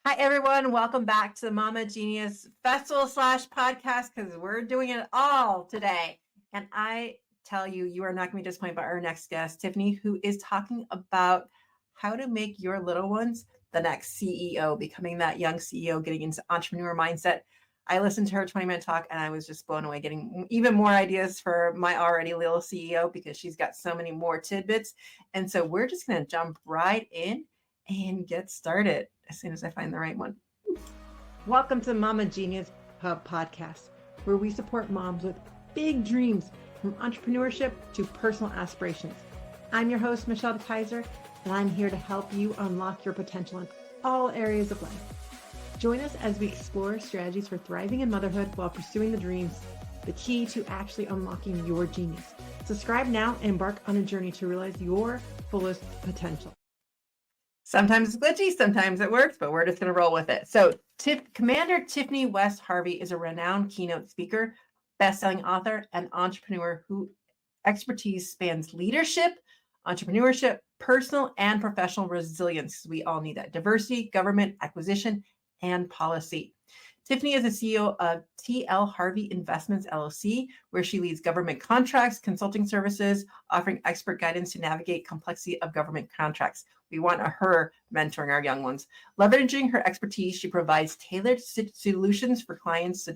Hi, everyone. Welcome back to the Mama Genius Festival / podcast because we're doing it all today. And I tell you, you are not going to be disappointed by our next guest, Tiffany, who is talking about how to make your little ones the next CEO, becoming that young CEO, getting into entrepreneur mindset. I listened to her 20-minute talk and I was just blown away, getting even more ideas for my already little CEO because she's got so many more tidbits. And so we're just going to jump right in and get started as soon as I find the right one. Welcome to Mama Genius Hub podcast, where we support moms with big dreams from entrepreneurship to personal aspirations. I'm your host, Michelle DeKaiser, and I'm here to help you unlock your potential in all areas of life. Join us as we explore strategies for thriving in motherhood while pursuing the dreams, the key to actually unlocking your genius. Subscribe now and embark on a journey to realize your fullest potential. Sometimes it's glitchy, sometimes it works, but we're just going to roll with it. So Commander Tiffany West Harvey is a renowned keynote speaker, best-selling author, and entrepreneur whose expertise spans leadership, entrepreneurship, personal and professional resilience. We all need that. Diversity, government, acquisition, and policy. Tiffany is the CEO of T.L. Harvey Investments, LLC, where she leads government contracts, consulting services, offering expert guidance to navigate complexity of government contracts. We want her mentoring our young ones. Leveraging her expertise, she provides tailored solutions for clients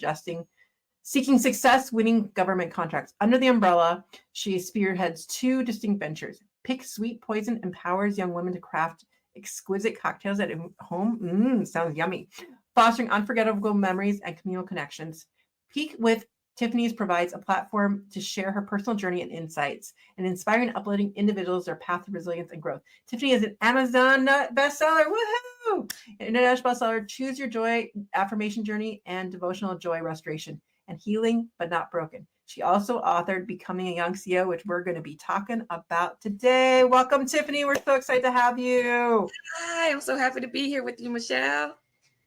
seeking success winning government contracts. Under the umbrella, she spearheads two distinct ventures. Pick Sweet Poison empowers young women to craft exquisite cocktails at home. Sounds yummy. Fostering unforgettable memories and communal connections. Peak with Tiffany's provides a platform to share her personal journey and insights, and inspiring and uplifting individuals their path to resilience and growth. Tiffany is an Amazon bestseller, woohoo! An international bestseller, Choose Your Joy, Affirmation Journey, and Devotional Joy Restoration, and Healing But Not Broken. She also authored Becoming a Young CEO, which we're going to be talking about today. Welcome, Tiffany. We're so excited to have you. Hi, I'm so happy to be here with you, Michelle.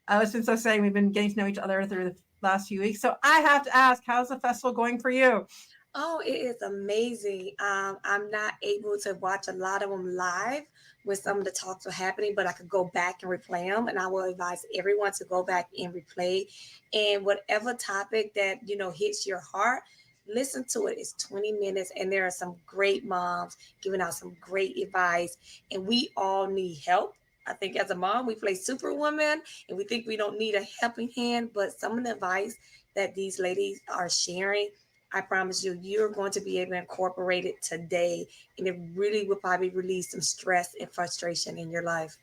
Oh, it's been so exciting. We've been getting to know each other through the last few weeks. So I have to ask, how's the festival going for you? Oh, it is amazing. I'm not able to watch a lot of them live when some of the talks are happening, but I could go back and replay them. And I will advise everyone to go back and replay. And whatever topic that, hits your heart, listen to it. It's 20 minutes, and there are some great moms giving out some great advice. And we all need help. I think as a mom, we play superwoman and we think we don't need a helping hand, but some of the advice that these ladies are sharing, I promise you, you're going to be able to incorporate it today, and it really will probably release some stress and frustration in your life.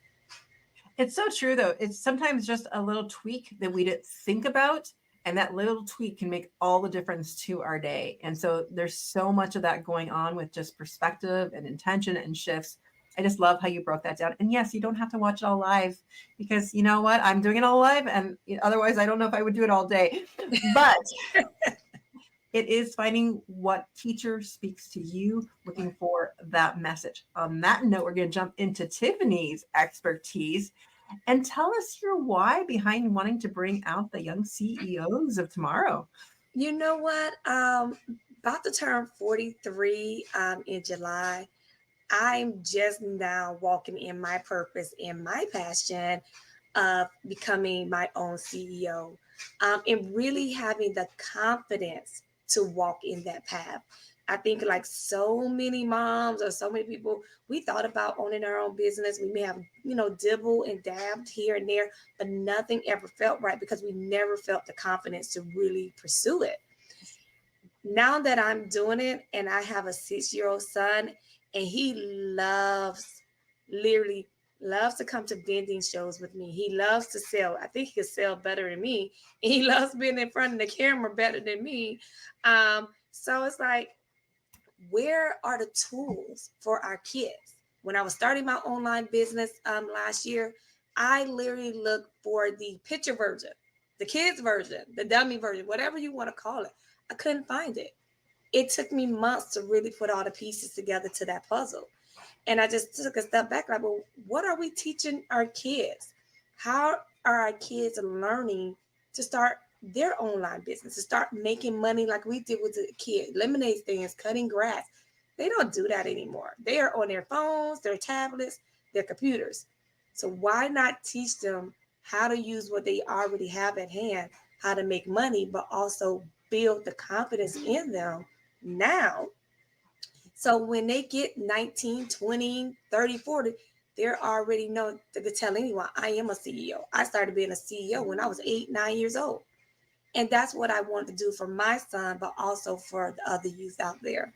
It's so true, though. It's sometimes just a little tweak that we didn't think about, and that little tweak can make all the difference to our day. And so there's so much of that going on with just perspective and intention and shifts. I just love how you broke that down. And yes, you don't have to watch it all live because you know what? I'm doing it all live, and otherwise, I don't know if I would do it all day. But it is finding what teacher speaks to you, looking for that message. On that note, we're going to jump into Tiffany's expertise and tell us your why behind wanting to bring out the young CEOs of tomorrow. You know what? About to turn 43 in July. I'm just now walking in my purpose and my passion of becoming my own CEO, and really having the confidence to walk in that path. I think, like so many moms or so many people, we thought about owning our own business. We may have, dibble and dabbed here and there, but nothing ever felt right because we never felt the confidence to really pursue it. Now that I'm doing it, and I have a 6-year-old son, and he literally loves to come to vending shows with me. He loves to sell. I think he can sell better than me. And he loves being in front of the camera better than me. So it's like, where are the tools for our kids? When I was starting my online business last year, I literally looked for the picture version, the kids version, the dummy version, whatever you want to call it. I couldn't find it. It took me months to really put all the pieces together to that puzzle. And I just took a step back, like, well, what are we teaching our kids? How are our kids learning to start their online business, to start making money like we did with the kid, lemonade stands, cutting grass? They don't do that anymore. They are on their phones, their tablets, their computers. So why not teach them how to use what they already have at hand, how to make money, but also build the confidence in them now. So when they get 19, 20, 30, 40, they're already know they could tell anyone, I am a CEO. I started being a CEO when I was 8, 9 years old. And that's what I want to do for my son, but also for the other youth out there.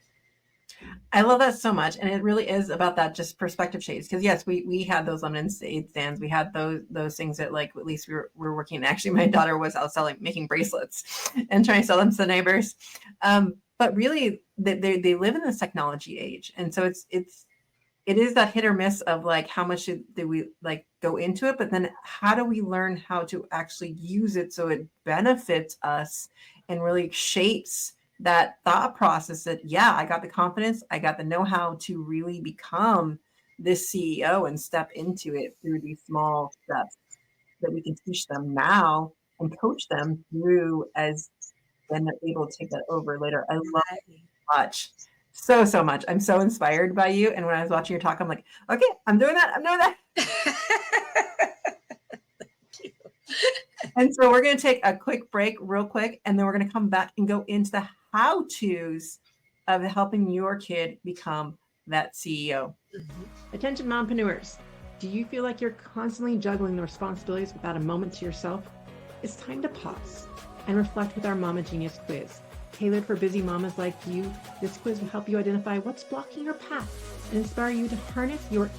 I love that so much, and it really is about that just perspective shades. Because yes, we had those lemonade stands, we had those things that like at least we were working. Actually, my daughter was out selling, making bracelets, and trying to sell them to the neighbors. But really, they live in this technology age, and so it is that hit or miss of like how much do we like go into it, but then how do we learn how to actually use it so it benefits us and really shapes that thought process that, yeah, I got the confidence, I got the know-how to really become this CEO and step into it through these small steps that we can teach them now and coach them through as then they're able to take that over later. I love Right. much. So much. I'm so inspired by you. And when I was watching your talk, I'm like, okay, I'm doing that. I'm doing that. And so we're going to take a quick break, real quick, and then we're going to come back and go into the how-tos of helping your kid become that CEO. Attention, mompreneurs. Do you feel like you're constantly juggling the responsibilities without a moment to yourself? It's time to pause and reflect with our Mama Genius quiz. Tailored for busy mamas like you, this quiz will help you identify what's blocking your path and inspire you to harness your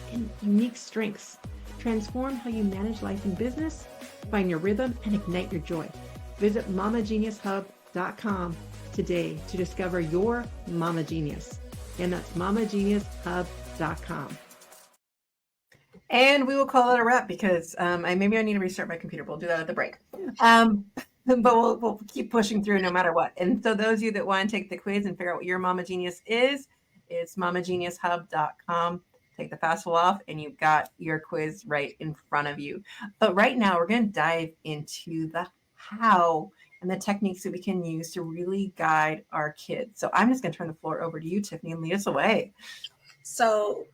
unique strengths. Transform how you manage life and business, find your rhythm, and ignite your joy. Visit mamageniushub.com today to discover your Mama Genius. And that's mamageniushub.com. And we will call it a wrap because maybe I need to restart my computer. We'll do that at the break. But we'll keep pushing through no matter what. And so those of you that want to take the quiz and figure out what your Mama Genius is, it's mamageniushub.com. Take the FAFSA off and you've got your quiz right in front of you. But right now we're going to dive into the how and the techniques that we can use to really guide our kids. So I'm just going to turn the floor over to you, Tiffany, and lead us away. So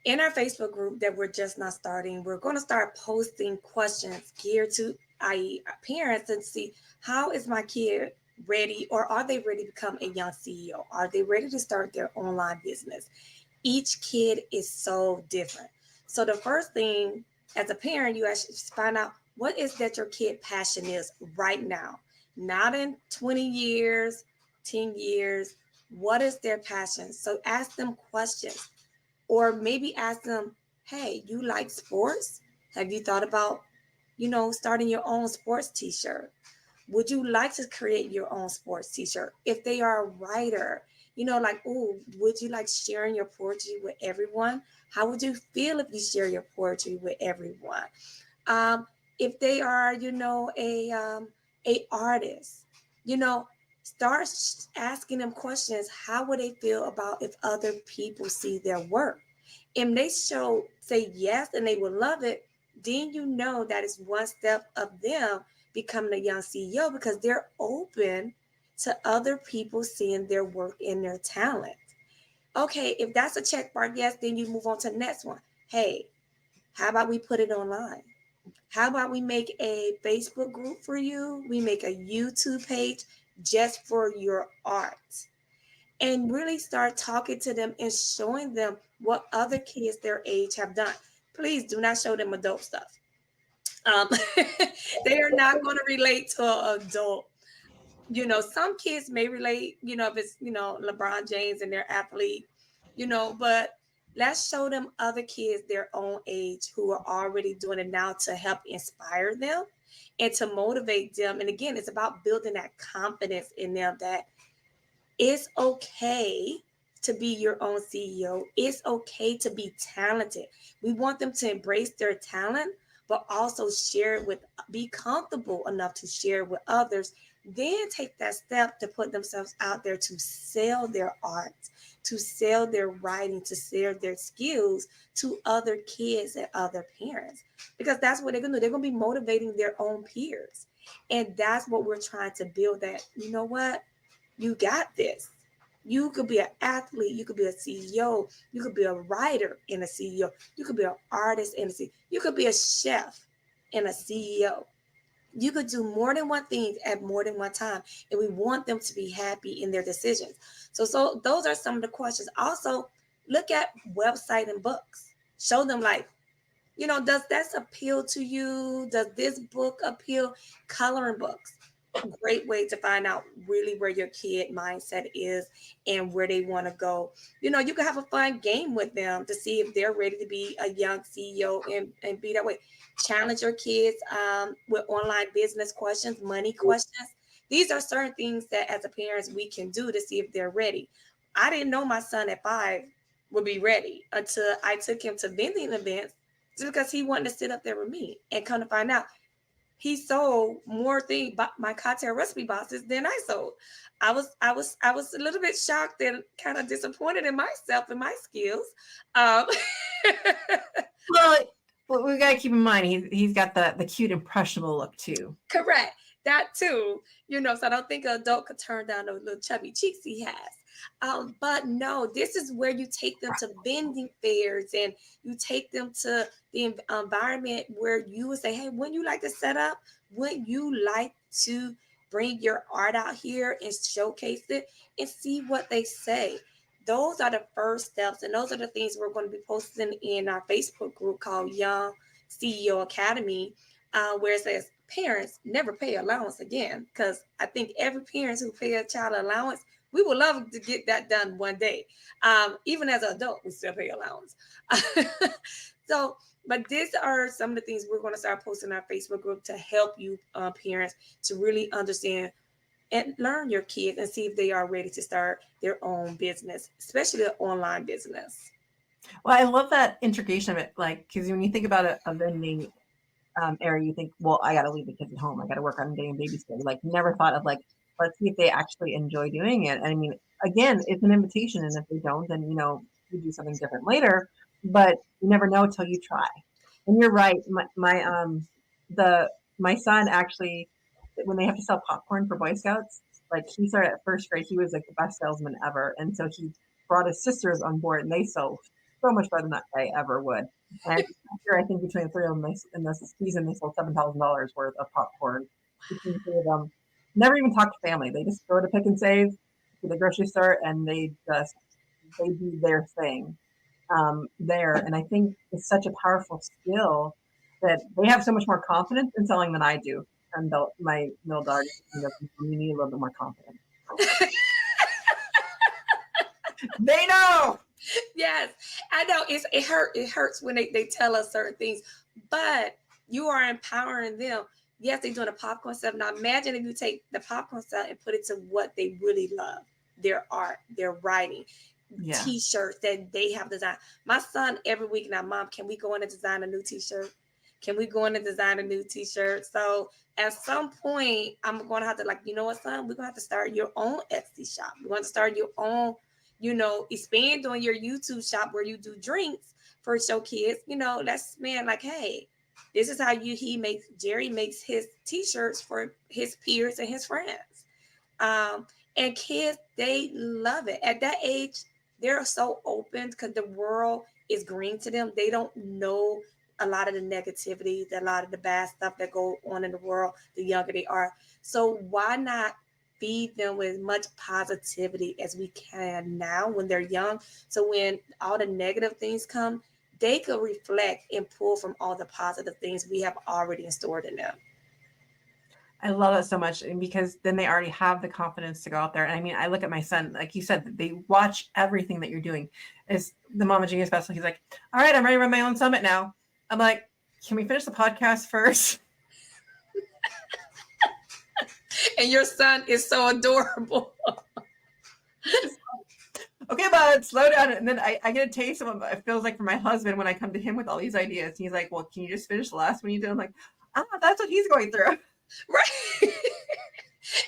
in our Facebook group that we're just now starting, we're going to start posting questions geared to, i.e., parents, and see how is my kid ready, or are they ready to become a young CEO? Are they ready to start their online business? Each kid is so different. So the first thing as a parent, you actually find out what is that your kid passion is right now, not in 20 years, 10 years. What is their passion? So ask them questions, or maybe ask them, hey, you like sports? Have you thought about, starting your own sports t-shirt? Would you like to create your own sports t-shirt? If they are a writer, like, oh, would you like sharing your poetry with everyone? How would you feel if you share your poetry with everyone? If they are, a artist, start asking them questions. How would they feel about if other people see their work? If they say yes and they will love it, then that is one step of them becoming a young CEO, because they're open to other people seeing their work and their talent. Okay, if that's a check mark, yes, then you move on to the next one. Hey, how about we put it online? How about we make a Facebook group for you? We make a YouTube page just for your art, and really start talking to them and showing them what other kids their age have done. Please do not show them adult stuff. Um, they are not going to relate to an adult. Some kids may relate, if it's, LeBron James and their athlete, but let's show them other kids their own age who are already doing it now to help inspire them and to motivate them. And again, it's about building that confidence in them that it's okay to be your own CEO. It's okay to be talented. We want them to embrace their talent, but also share it be comfortable enough to share with others. Then take that step to put themselves out there to sell their art, to sell their writing, to sell their skills to other kids and other parents. Because that's what they're going to do. They're going to be motivating their own peers. And that's what we're trying to build, that, you know what? You got this. You could be an athlete. You could be a CEO. You could be a writer and a CEO. You could be an artist and a CEO. You could be a chef. and a CEO. You could do more than one thing at more than one time, and we want them to be happy in their decisions. So those are some of the questions. Also, look at website and books. Show them like, does that appeal to you? Does this book appeal? Coloring books, great way to find out really where your kid mindset is and where they want to go. You can have a fun game with them to see if they're ready to be a young CEO and be that way. Challenge your kids with online business questions, money questions. These are certain things that as a parents we can do to see if they're ready. I didn't know my son at 5 would be ready until I took him to vending events just because he wanted to sit up there with me, and come to find out he sold more things, my cocktail recipe boxes, than I sold. I was a little bit shocked and kind of disappointed in myself and my skills. Um, Well, we got to keep in mind he's got the cute impressionable look too. Correct. That too. So I don't think an adult could turn down those little chubby cheeks he has. But no, this is where you take them to vending fairs and you take them to the environment where you would say, hey, wouldn't you like to set up? Wouldn't you like to bring your art out here and showcase it and see what they say? Those are the first steps, and those are the things we're going to be posting in our Facebook group called Young CEO Academy, where it says parents never pay allowance again. Because I think every parent who pay a child allowance, we would love to get that done one day. Even as an adult, we still pay allowance. So, but these are some of the things we're going to start posting in our Facebook group to help you parents to really understand and learn your kids and see if they are ready to start their own business, especially an online business. Well, I love that integration of it, like because when you think about a vending area, you think, well, I got to leave the kids at home. I got to work on getting babysitter. Like, never thought of like, let's see if they actually enjoy doing it. And I mean, again, it's an invitation, and if they don't, then you do something different later. But you never know till you try. And you're right. My son actually, when they have to sell popcorn for Boy Scouts, like he started at first grade, he was like the best salesman ever, and so he brought his sisters on board, and they sold so much better than I ever would. And I think between the three of them, in this season, they sold $7,000 worth of popcorn between the three of them. Never even talked to family. They just go to Pick and Save to the grocery store, and they do their thing there. And I think it's such a powerful skill that they have so much more confidence in selling than I do. And my middle daughter, you need a little bit more confidence. They know. Yes, I know it hurts when they tell us certain things, but you are empowering them. Yes, they're doing a popcorn stuff. Now imagine if you take the popcorn stuff and put it to what they really love, their art, their writing, Yeah. T-shirts that they have designed. My son every week now, Mom, can we go in and design a new T-shirt? Can we go in and design a new T-shirt? So at some point, I'm going to have to like, you know what, son, we're going to have to start your own Etsy shop. We're going to start your own, expand on your YouTube shop where you do drinks for show kids. Let's man like, hey, this is how Jerry makes his T-shirts for his peers and his friends. And kids, they love it. At that age, they're so open because the world is green to them. They don't know a lot of the negativity, a lot of the bad stuff that go on in the world, the younger they are. So why not feed them with as much positivity as we can now when they're young? So when all the negative things come, they could reflect and pull from all the positive things we have already stored in them. I love it so much, and because then they already have the confidence to go out there. And I mean, I look at my son, like you said, they watch everything that you're doing. Is the Mama Genius Festival? He's like, "All right, I'm ready to run my own summit now." I'm like, "Can we finish the podcast first?" And your son is so adorable. Okay, bud, slow down. And then I get a taste of what it feels like for my husband when I come to him with all these ideas. And he's like, "Well, can you just finish the last one you did?" I'm like, that's what he's going through. Right.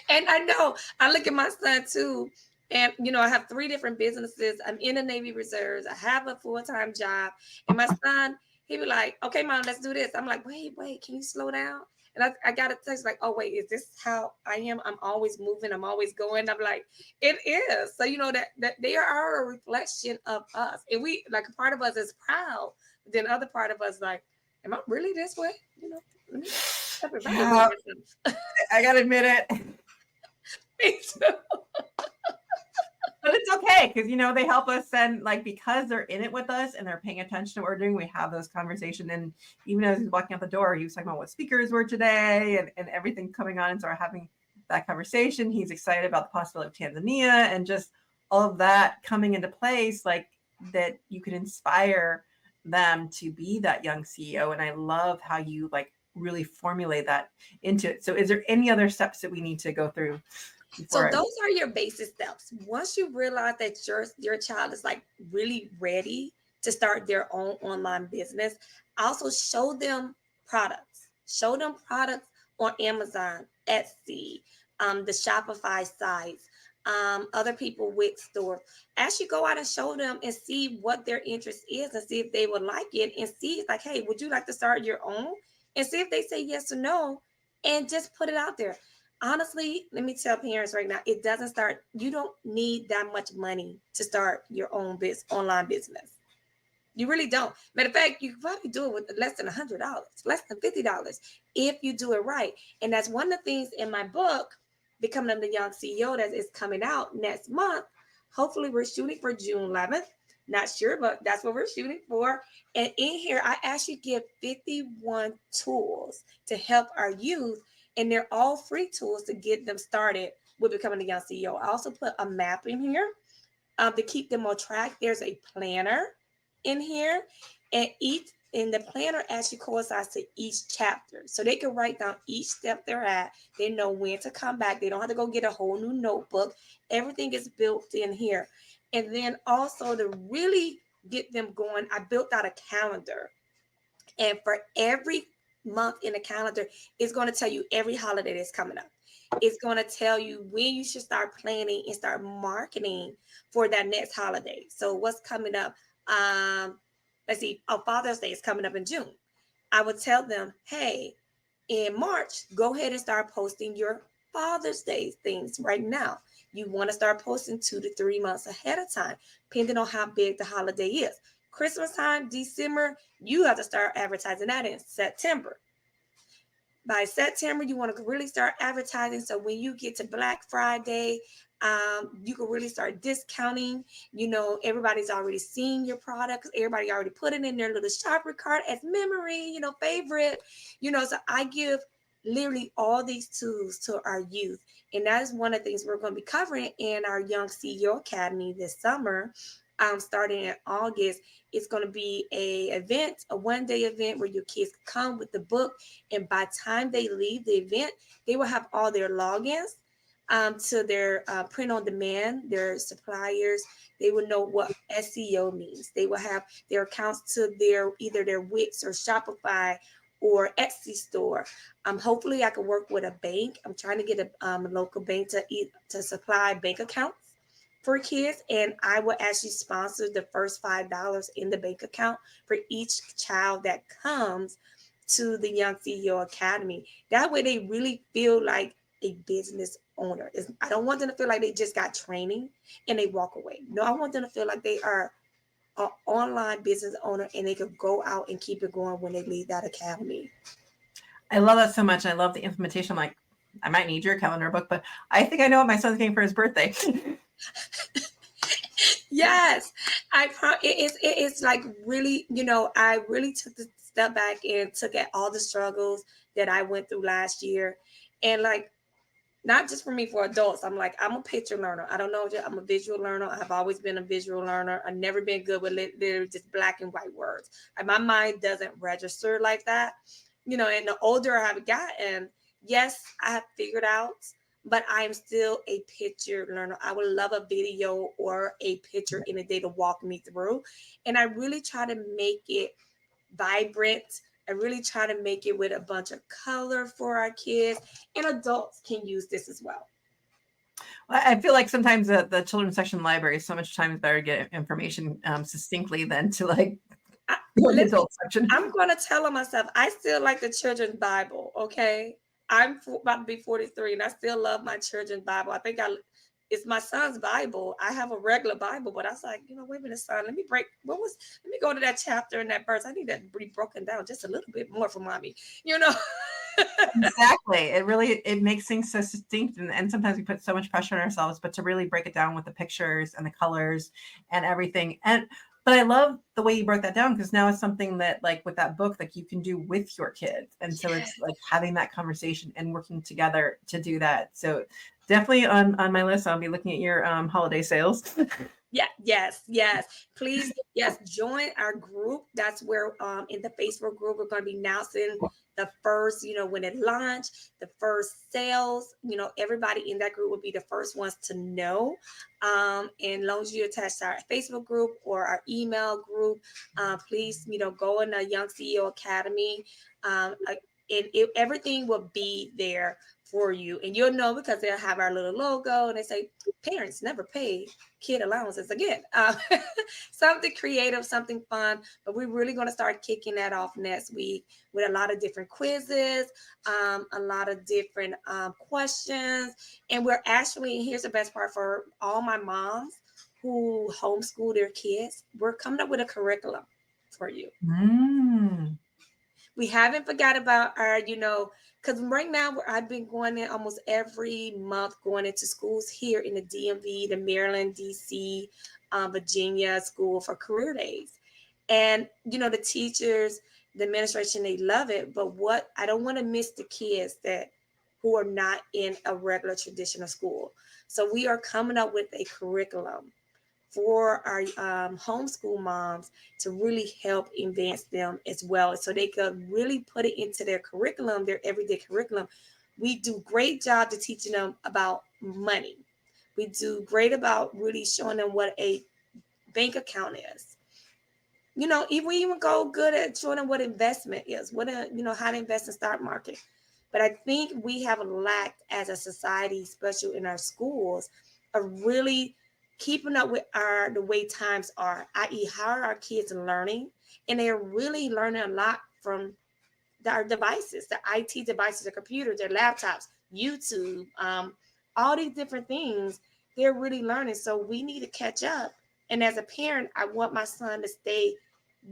And I know I look at my son too. And I have 3 different businesses. I'm in the Navy Reserves. I have a full-time job. And my son, he be like, "Okay, Mom, let's do this." I'm like, wait, can you slow down? And I got a text like, "Oh, wait, is this how I am? I'm always moving. I'm always going." I'm like, it is. So, that they are a reflection of us. And we, like, a part of us is proud. But then other part of us like, am I really this way? Let me step it right over Uh, myself. I gotta admit it. Me too. But it's okay because they help us send, like, because they're in it with us and they're paying attention to what we're doing. We have those conversations, and even as he's walking out the door, he was talking about what speakers were today and everything coming on, and so we're having that conversation. He's excited about the possibility of Tanzania and just all of that coming into place, like that you can inspire them to be that young CEO. And I love how you like really formulate that into it. So is there any other steps that we need to go through So before? those are your basic steps. Once you realize that your child is like really ready to start their own online business, also show them products. Show them products on Amazon, Etsy, the Shopify sites, other people with stores. As you go out and show them and see what their interest is and see if they would like it and see it's like, hey, would you like to start your own? And see if they say yes or no, and just put it out there. Honestly, let me tell parents right now, it doesn't start, you don't need that much money to start your own online business. You really don't. Matter of fact, you can probably do it with less than $100, less than $50 if you do it right. And that's one of the things in my book, Becoming the Young CEO, that is coming out next month. Hopefully, we're shooting for June 11th. Not sure, but that's what we're shooting for. And in here, I actually give 51 tools to help our youth, and they're all free tools to get them started with becoming a young CEO. I also put a map in here to keep them on track. There's a planner in here, and each in the planner actually coincides to each chapter, so they can write down each step they're at. They know when to come back. They don't have to go get a whole new notebook. Everything is built in here. And then also to really get them going, I built out a calendar, and for every month in the calendar, it's going to tell you every holiday that's coming up. It's going to tell you when you should start planning and start marketing for that next holiday. So what's coming up? Let's see. Oh, Father's Day is coming up in June. I would tell them, hey, in March, go ahead and start posting your Father's Day things right now. You want to start posting 2 to 3 months ahead of time, depending on how big the holiday is. Christmas time, December, you have to start advertising that in September. By September, you want to really start advertising. So when you get to Black Friday, you can really start discounting. Everybody's already seen your products. Everybody already put it in their little shopper cart as memory, favorite. So I give literally all these tools to our youth. And that is one of the things we're going to be covering in our Young CEO Academy this summer. Starting in August, it's going to be a one-day event where your kids come with the book, and by the time they leave the event, they will have all their logins to their print on demand, their suppliers. They will know what SEO means. They will have their accounts to either their Wix or Shopify or Etsy store. Hopefully, I can work with a bank. I'm trying to get a local bank to supply bank accounts for kids, and I will actually sponsor the first $5 in the bank account for each child that comes to the Young CEO Academy. That way they really feel like a business owner. I don't want them to feel like they just got training and they walk away. No, I want them to feel like they are an online business owner and they could go out and keep it going when they leave that academy. I love that so much. I love the implementation. I'm like, I might need your calendar book, but I think I know what my son's getting for his birthday. Yes, it's like really, I really took the step back and took at all the struggles that I went through last year, and like not just for me, for adults. I'm a picture learner. I don't know, I'm a visual learner. I've always been a visual learner. I've never been good with literally just black and white words. Like my mind doesn't register like that, and the older I've gotten, yes, I have figured out, but I'm still a picture learner. I would love a video or a picture in a day to walk me through. And I really try to make it vibrant. I really try to make it with a bunch of color for our kids, and adults can use this as well. I feel like sometimes the children's section library is so much times better to get information succinctly than to like the adult section. I'm going to tell myself, I still like the children's Bible, okay? I'm about to be 43 and I still love my children's Bible. I think it's my son's Bible. I have a regular Bible, but I was like, wait a minute, son, let me go to that chapter and that verse. I need that to be broken down just a little bit more for mommy, you know. Exactly. It makes things so succinct, and sometimes we put so much pressure on ourselves, but to really break it down with the pictures and the colors and everything. But I love the way you broke that down, because now it's something that, like with that book, like you can do with your kids. And so Yes. it's like having that conversation and working together to do that. So definitely on my list, I'll be looking at your holiday sales. Yeah, yes. Please, yes, join our group. That's where in the Facebook group we're going to be announcing the first, when it launched, the first sales. Everybody in that group will be the first ones to know. And as long as you attach to our Facebook group or our email group, please, go in the Young CEO Academy. Everything will be there for you, and you'll know because they'll have our little logo and they say parents never pay kid allowances again. Something creative, something fun, but we're really going to start kicking that off next week with a lot of different quizzes, a lot of different questions. And we're actually, here's the best part for all my moms who homeschool their kids, we're coming up with a curriculum for you. We haven't forgot about our, because right now I've been going in almost every month, going into schools here in the DMV, the Maryland, DC, Virginia school for career days. And, the teachers, the administration, they love it. But what I don't want to miss the kids who are not in a regular traditional school. So we are coming up with a curriculum for our homeschool moms to really help advance them as well, so they could really put it into their curriculum, their everyday curriculum. We do great job to teaching them about money. We do great about really showing them what a bank account is. We even go good at showing them what investment is, how to invest in stock market. But I think we have lacked as a society, especially in our schools, of really keeping up with the way times are, i.e., how are our kids learning? And they're really learning a lot from our devices, the IT devices, the computers, their laptops, YouTube, all these different things. They're really learning. So we need to catch up. And as a parent, I want my son to stay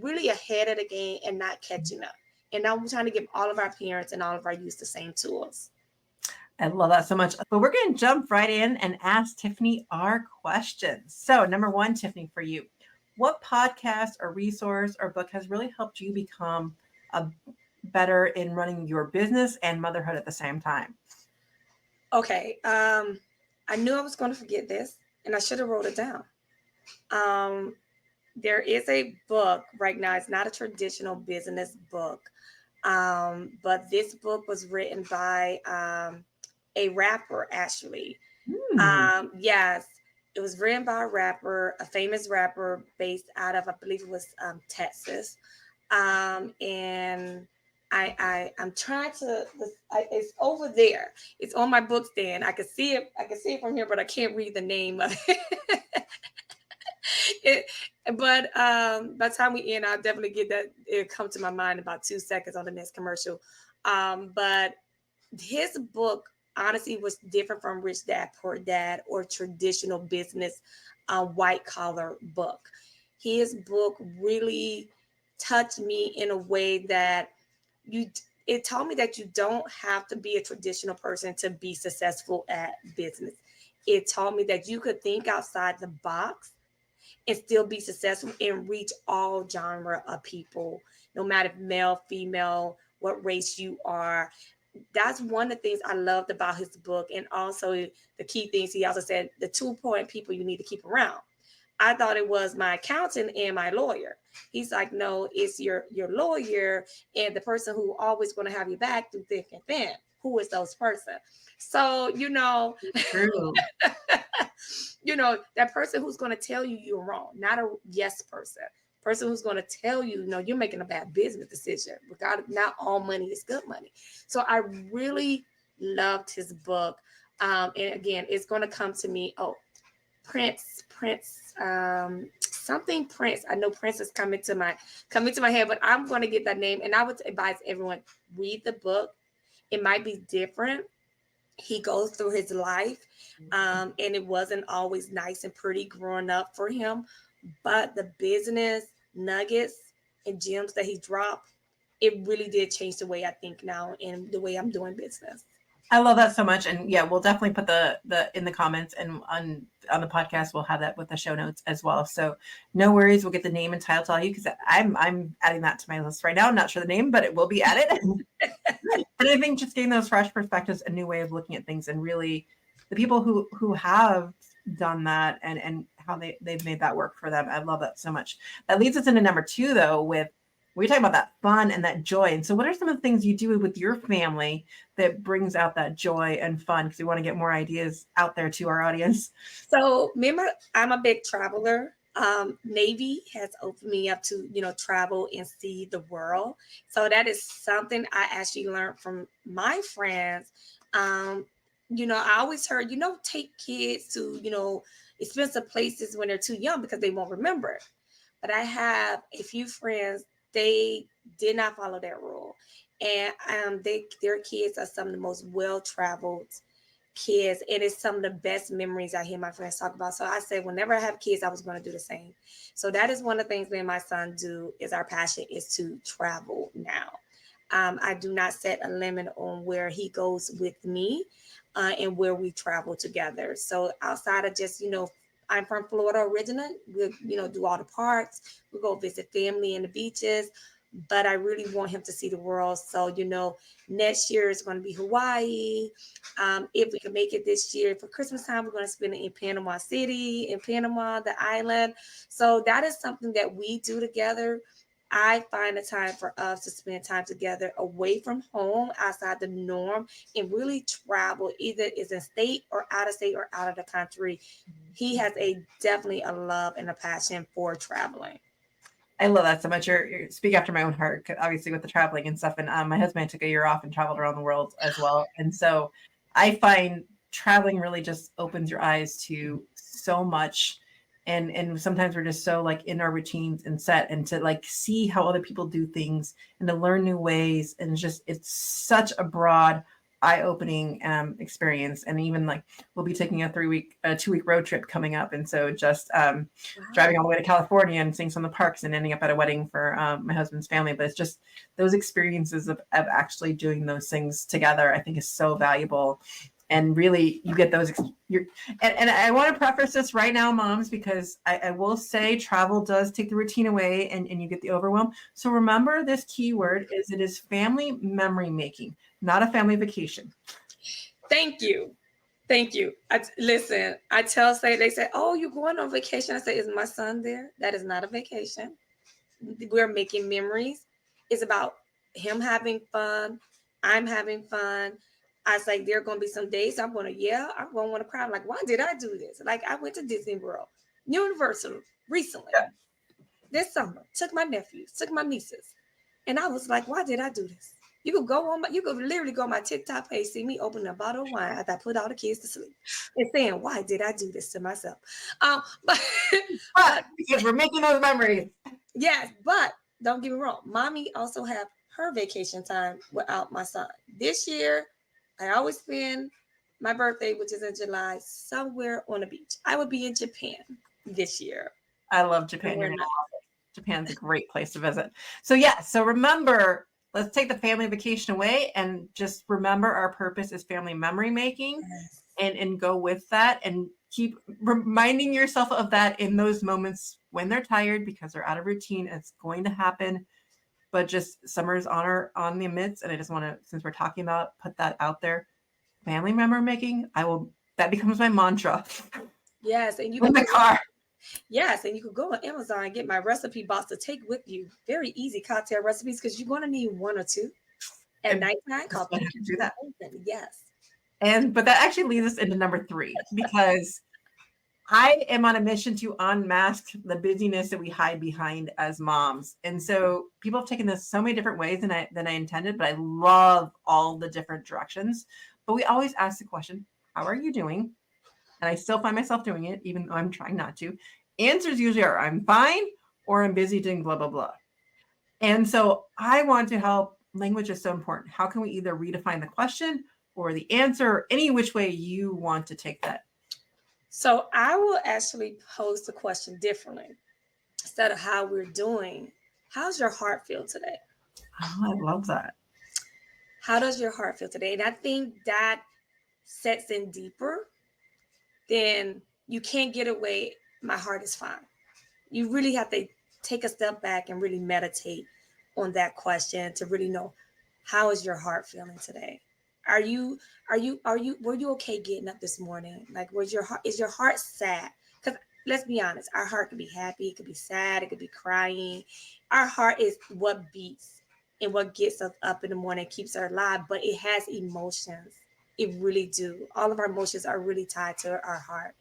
really ahead of the game and not catching up. And now we're trying to give all of our parents and all of our youth the same tools. I love that so much. But we're going to jump right in and ask Tiffany our questions. So, number one, Tiffany, for you, what podcast or resource or book has really helped you become better in running your business and motherhood at the same time? Okay. I knew I was going to forget this, and I should have wrote it down. There is a book right now. It's not a traditional business book, but this book was written by a rapper, actually. Yes, it was written by a rapper, a famous rapper based out of, I believe it was Texas. And I'm trying to. It's over there. It's on my book stand. I can see it. I can see it from here, but I can't read the name of it. But by the time we end, I'll definitely get that. It'll come to my mind in about 2 seconds on the next commercial. But his book honestly was different from Rich Dad Poor Dad or traditional business white collar book. His book really touched me in a way that it told me that you don't have to be a traditional person to be successful at business. It taught me that you could think outside the box and still be successful and reach all genre of people, no matter male, female, what race you are. That's one of the things I loved about his book. And also the key things he also said, the 2 point people you need to keep around. I thought it was my accountant and my lawyer. He's like, no, it's your lawyer and the person who always going to have your back through thick and thin. Who is those person? So, True. That person who's going to tell you you're wrong, not a yes person who's going to tell you, you're making a bad business decision. Not all money is good money. So I really loved his book. And again, it's going to come to me. Oh, Prince, something Prince. I know Prince is coming to my head, but I'm going to get that name. And I would advise everyone, read the book. It might be different He goes through his life, and it wasn't always nice and pretty growing up for him. But the business nuggets and gems that he dropped, it really did change the way I think now and the way I'm doing business. I love that so much, and yeah, we'll definitely put the in the comments and on the podcast. We'll have that with the show notes as well. So no worries, we'll get the name and title to all you because I'm adding that to my list right now. I'm not sure the name, but it will be added. And I think just getting those fresh perspectives, a new way of looking at things, and really the people who have done that and how they've made that work for them. I love that so much. That leads us into number 2 though, with we're talking about that fun and that joy. And so what are some of the things you do with your family that brings out that joy and fun? Because we want to get more ideas out there to our audience. So I'm a big traveler. Navy has opened me up to, travel and see the world. So that is something I actually learned from my friends. I always heard, take kids to, expensive places when they're too young because they won't remember. But I have a few friends, they did not follow that rule. And their kids are some of the most well-traveled kids, and it's some of the best memories I hear my friends talk about. So I said whenever I have kids, I was going to do the same. So that is one of the things me and my son do, is our passion is to travel now. I do not set a limit on where he goes with me, and where we travel together. So outside of just, I'm from Florida originally, we'll, do all the parks, we'll go visit family and the beaches, but I really want him to see the world. So, next year is going to be Hawaii. If we can make it this year for Christmas time, we're going to spend it in Panama City, in Panama, the island. So that is something that we do together. I find a time for us to spend time together away from home, outside the norm, and really travel, either is in state or out of state or out of the country. He has definitely a love and a passion for traveling. I love that so much. You're speak after my own heart, obviously with the traveling and stuff. And my husband took a year off and traveled around the world as well. And so I find traveling really just opens your eyes to so much. And sometimes we're just so like in our routines and set, and to like see how other people do things and to learn new ways. And just it's such a broad, eye-opening experience. And even like we'll be taking a 2-week road trip coming up, and so just driving all the way to California and seeing some of the parks and ending up at a wedding for my husband's family. But it's just those experiences of actually doing those things together, I think is so valuable. And really you get those and I want to preface this right now, moms, because I will say travel does take the routine away, and you get the overwhelm. So remember, this key word is it is family memory making, not a family vacation. Thank you. Listen, I they say, oh, you're going on vacation. I say, is my son there? That is not a vacation. We're making memories. It's about him having fun. I'm having fun. I was like, there are going to be some days I'm going to yell. I'm going to want to cry. I'm like, why did I do this? Like, I went to Disney World, Universal recently. Yeah. This summer, took my nephews, took my nieces. And I was like, why did I do this? You could literally go on my TikTok page, see me opening a bottle of wine after I put all the kids to sleep and saying, why did I do this to myself? But because we're making those memories. Yes, but don't get me wrong. Mommy also have her vacation time without my son. This year, I always spend my birthday, which is in July, somewhere on the beach. I would be in Japan this year. I love Japan. Japan's a great place to visit. So yeah, so remember, let's take the family vacation away and just remember our purpose is family memory making. Yes. and go with that, and keep reminding yourself of that in those moments when they're tired because they're out of routine. It's going to happen, but just summer's on the midst, and I just want to, since we're talking about, put that out there. Family memory making, that becomes my mantra. Yes, and you in the car. Yes, and you could go on Amazon and get my recipe box to take with you. Very easy cocktail recipes, because you're going to need 1 or 2 at nighttime. Do that. Yes. But that actually leads us into number 3, because I am on a mission to unmask the busyness that we hide behind as moms. And so people have taken this so many different ways than I intended, but I love all the different directions. But we always ask the question, how are you doing? And I still find myself doing it, even though I'm trying not to. Answers usually are, I'm fine, or I'm busy doing blah, blah, blah. And so I want to help. Language is so important. How can we either redefine the question or the answer, or any which way you want to take that. So I will actually pose the question differently. Instead of how we're doing, how's your heart feel today? Oh, I love that. How does your heart feel today? And I think that sets in deeper, then you can't get away. My heart is fine. You really have to take a step back and really meditate on that question to really know, how is your heart feeling today? Are you were you okay getting up this morning? Like, was your heart, is your heart sad? Because let's be honest, our heart could be happy, it could be sad, it could be crying. Our heart is what beats and what gets us up in the morning, keeps us alive, but it has emotions. It really do. All of our emotions are really tied to our heart.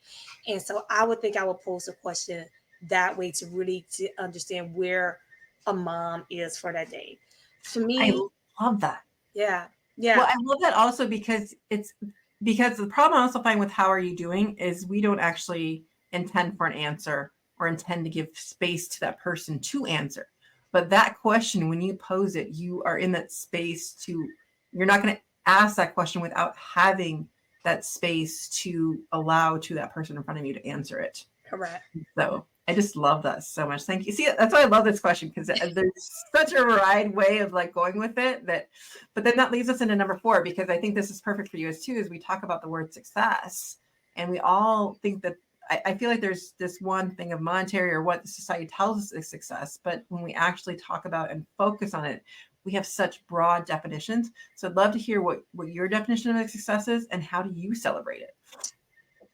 And so I would think I would pose a question that way to really to understand where a mom is for that day. For I me, love that. yeah, Well, yeah, I love that also because the problem I also find with how are you doing is we don't actually intend for an answer or intend to give space to that person to answer. But that question, when you pose it, you are in that space to, you're not going to ask that question without having that space to allow to that person in front of you to answer it. correct. So I just love that so much. Thank you. See, that's why I love this question, because there's such a varied way of like going with it that, but then that leads us into number 4, because I think this is perfect for you as too, is we talk about the word success and we all think that I feel like there's this one thing of monetary or what the society tells us is success. But when we actually talk about and focus on it, we have such broad definitions. So I'd love to hear what your definition of success is and how do you celebrate it?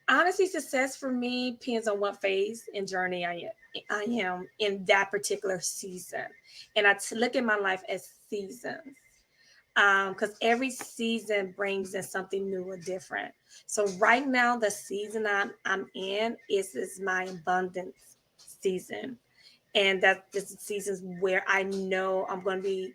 Honestly, success for me depends on what phase and journey I am in that particular season. And look at my life as seasons. Because every season brings in something new or different. So right now, the season I'm in is my abundance season. And that this seasons where I know I'm going to be,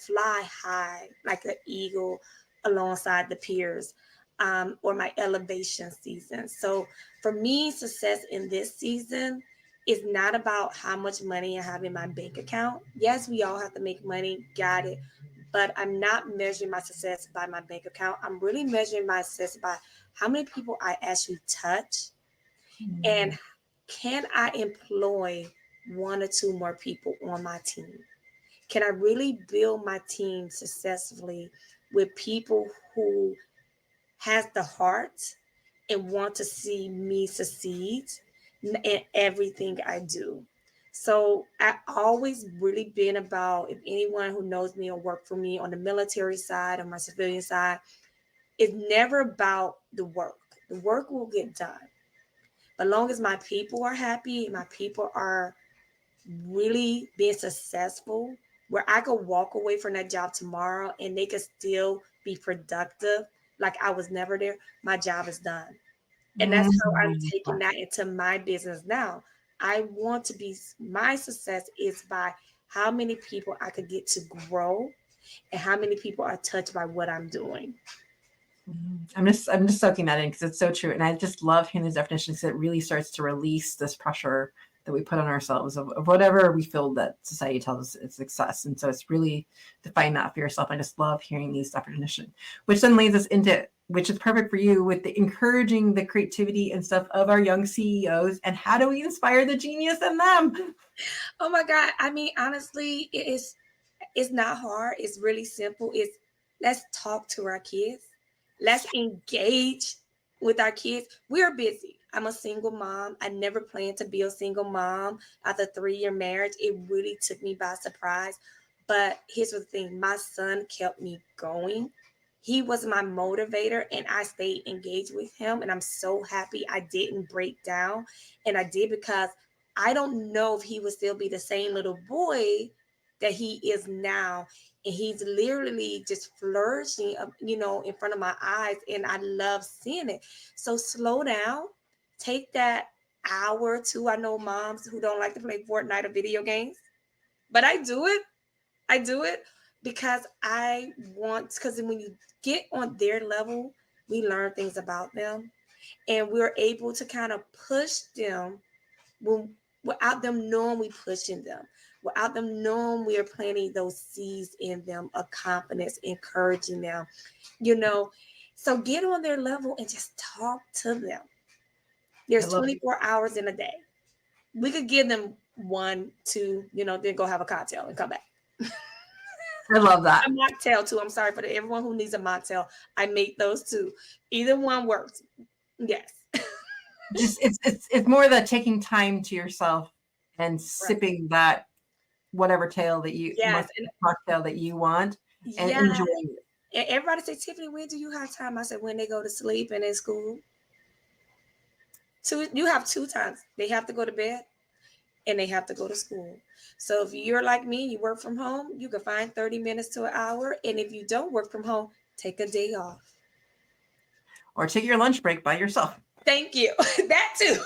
fly high like an eagle alongside the peers, or my elevation season. So for me, success in this season is not about how much money I have in my bank account. Yes, we all have to make money, got it. But I'm not measuring my success by my bank account. I'm really measuring my success by how many people I actually touch, and can I employ one or two more people on my team? Can I really build my team successfully with people who has the heart and want to see me succeed in everything I do? So I always really been about, if anyone who knows me or work for me on the military side or my civilian side, it's never about the work. The work will get done. But long as my people are happy, my people are really being successful, where I could walk away from that job tomorrow and they could still be productive, like I was never there, my job is done. And that's how I'm Mm. taking that into my business now. I want to be, my success is by how many people I could get to grow and how many people are touched by what I'm doing. I'm just soaking that in because it's so true. And I just love hearing these definitions because it really starts to release this pressure that we put on ourselves of whatever we feel that society tells us is success. And so it's really define that for yourself. I just love hearing these definitions, which then leads us into, which is perfect for you, with the encouraging the creativity and stuff of our young CEOs. And how do we inspire the genius in them? Oh my God. I mean, honestly, it's not hard. It's really simple. It's, let's talk to our kids. Let's engage with our kids. We are busy. I'm a single mom. I never planned to be a single mom after a 3-year marriage. It really took me by surprise. But here's the thing, my son kept me going. He was my motivator and I stayed engaged with him. And I'm so happy I didn't break down. And I did, because I don't know if he would still be the same little boy that he is now. And he's literally just flourishing, in front of my eyes. And I love seeing it. So slow down, take that hour or two. I know moms who don't like to play Fortnite or video games, but I do it. I do it because I want, because when you get on their level, we learn things about them and we're able to kind of push them when, without them knowing we pushing them, without them knowing we are planting those seeds in them of confidence, encouraging them, you know. So get on their level and just talk to them. I There's love 24 hours in a day. We could give them 1, 2, then go have a cocktail and come back. I love that. A mocktail too. I'm sorry for everyone who needs a mocktail. I make those too. Either one works. Yes. Just it's more the taking time to yourself and Right. sipping that whatever Yes. And cocktail that you want and yeah. enjoying it. And everybody say, Tiffany, when do you have time? I said, when they go to sleep and in school. You have 2 times. They have to go to bed and they have to go to school. So if you're like me, you work from home, you can find 30 minutes to an hour. And if you don't work from home, take a day off. Or take your lunch break by yourself. Thank you. That too.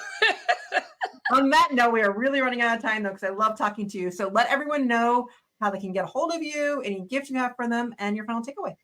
On that note, we are really running out of time though, because I love talking to you. So let everyone know how they can get a hold of you, any gifts you have for them, and your final takeaway.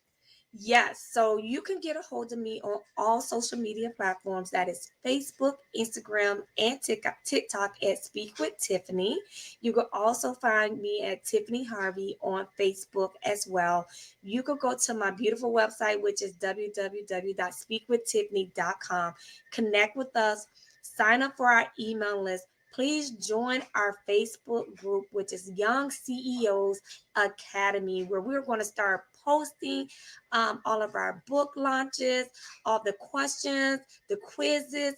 Yes. So you can get a hold of me on all social media platforms. That is Facebook, Instagram, and TikTok at Speak with Tiffany. You can also find me at Tiffany Harvey on Facebook as well. You can go to my beautiful website, which is www.speakwithtiffany.com. Connect with us. Sign up for our email list. Please join our Facebook group, which is Young CEOs Academy, where we're going to start posting all of our book launches, all the questions, the quizzes,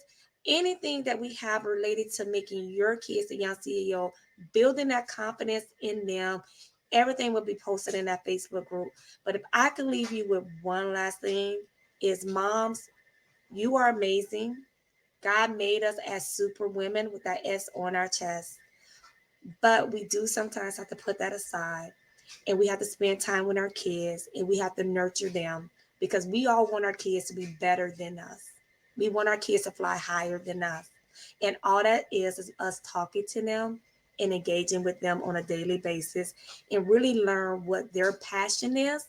anything that we have related to making your kids a young CEO, building that confidence in them. Everything will be posted in that Facebook group. But if I can leave you with one last thing, is moms, you are amazing. God made us as super women with that S on our chest. But we do sometimes have to put that aside and we have to spend time with our kids and we have to nurture them because we all want our kids to be better than us. We want our kids to fly higher than us. And all that is us talking to them and engaging with them on a daily basis and really learn what their passion is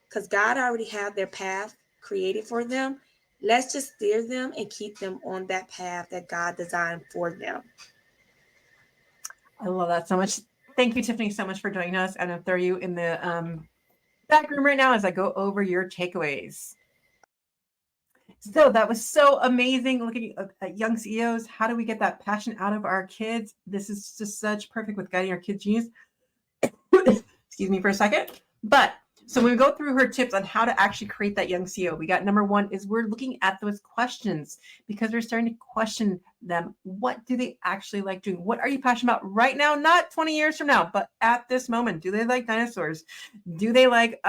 because God already have their path created for them. Let's just steer them and keep them on that path that God designed for them. I love that so much. Thank you, Tiffany, so much for joining us. I'm going to throw you in the back room right now as I go over your takeaways. So that was so amazing looking at young CEOs. How do we get that passion out of our kids? This is just such perfect with guiding our kids' genius. Excuse me for a second. But so when we go through her tips on how to actually create that young CEO, we got number one is we're looking at those questions because we're starting to question them. What do they actually like doing? What are you passionate about right now? Not 20 years from now, but at this moment. Do they like dinosaurs? Do they like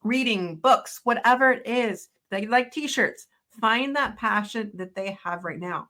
reading books? Whatever it is, they like t-shirts. Find that passion that they have right now.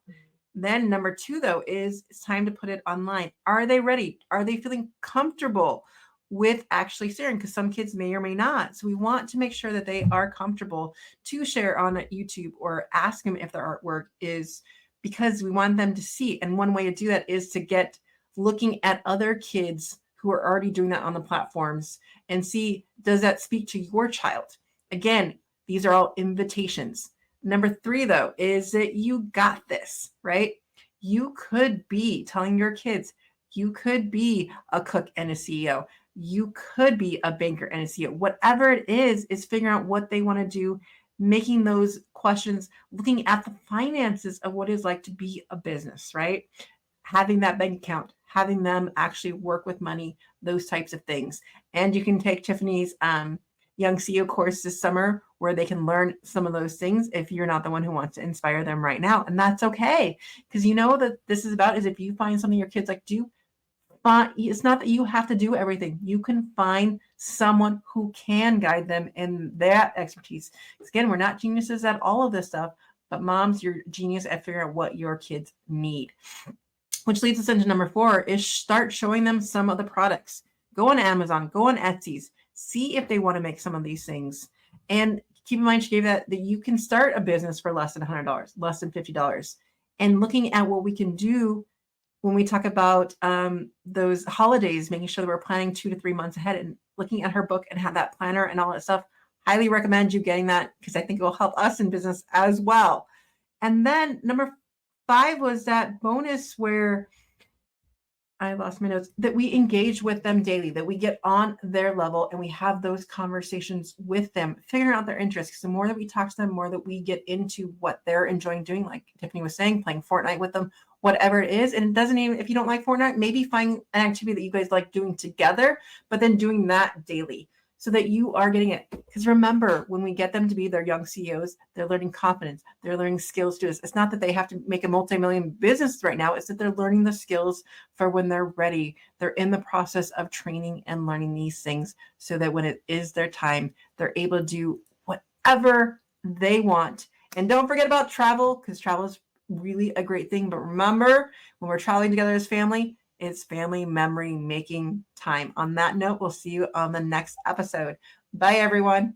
Then number two, though, is it's time to put it online. Are they ready? Are they feeling comfortable with actually sharing? Because some kids may or may not. So we want to make sure that they are comfortable to share on YouTube or ask them if their artwork is, because we want them to see. And one way to do that is to get looking at other kids who are already doing that on the platforms and see, does that speak to your child? Again, these are all invitations. Number three, though, is that you got this, right? You could be telling your kids, you could be a cook and a CEO. You could be a banker and a CEO. Whatever it is figuring out what they want to do, making those questions, looking at the finances of what it's like to be a business, right? Having that bank account, having them actually work with money, those types of things. And you can take Tiffany's Young CEO course this summer where they can learn some of those things if you're not the one who wants to inspire them right now. And that's okay. Because you know that this is about is if you find something your kids like do, it's not that you have to do everything. You can find someone who can guide them in that expertise. Because again, we're not geniuses at all of this stuff, but moms, you're genius at figuring out what your kids need. Which leads us into number four is start showing them some of the products. Go on Amazon, go on Etsy's, see if they want to make some of these things. And keep in mind, she gave that you can start a business for less than $100, less than $50. And looking at what we can do when we talk about those holidays, making sure that we're planning 2 to 3 months ahead and looking at her book and have that planner and all that stuff. Highly recommend you getting that because I think it will help us in business as well. And then number 5 was that bonus where I lost my notes, that we engage with them daily, that we get on their level and we have those conversations with them, figuring out their interests. Because the more that we talk to them, the more that we get into what they're enjoying doing, like Tiffany was saying, playing Fortnite with them, whatever it is. And it doesn't even, if you don't like Fortnite, maybe find an activity that you guys like doing together, but then doing that daily so that you are getting it. Because remember, when we get them to be their young CEOs, they're learning confidence, they're learning skills to this. It's not that they have to make a multi-million business right now. It's that they're learning the skills for when they're ready. They're in the process of training and learning these things so that when it is their time, they're able to do whatever they want. And don't forget about travel, because travel is really a great thing. But remember, when we're traveling together as family, it's family memory making time. On that note, we'll see you on the next episode. Bye, everyone.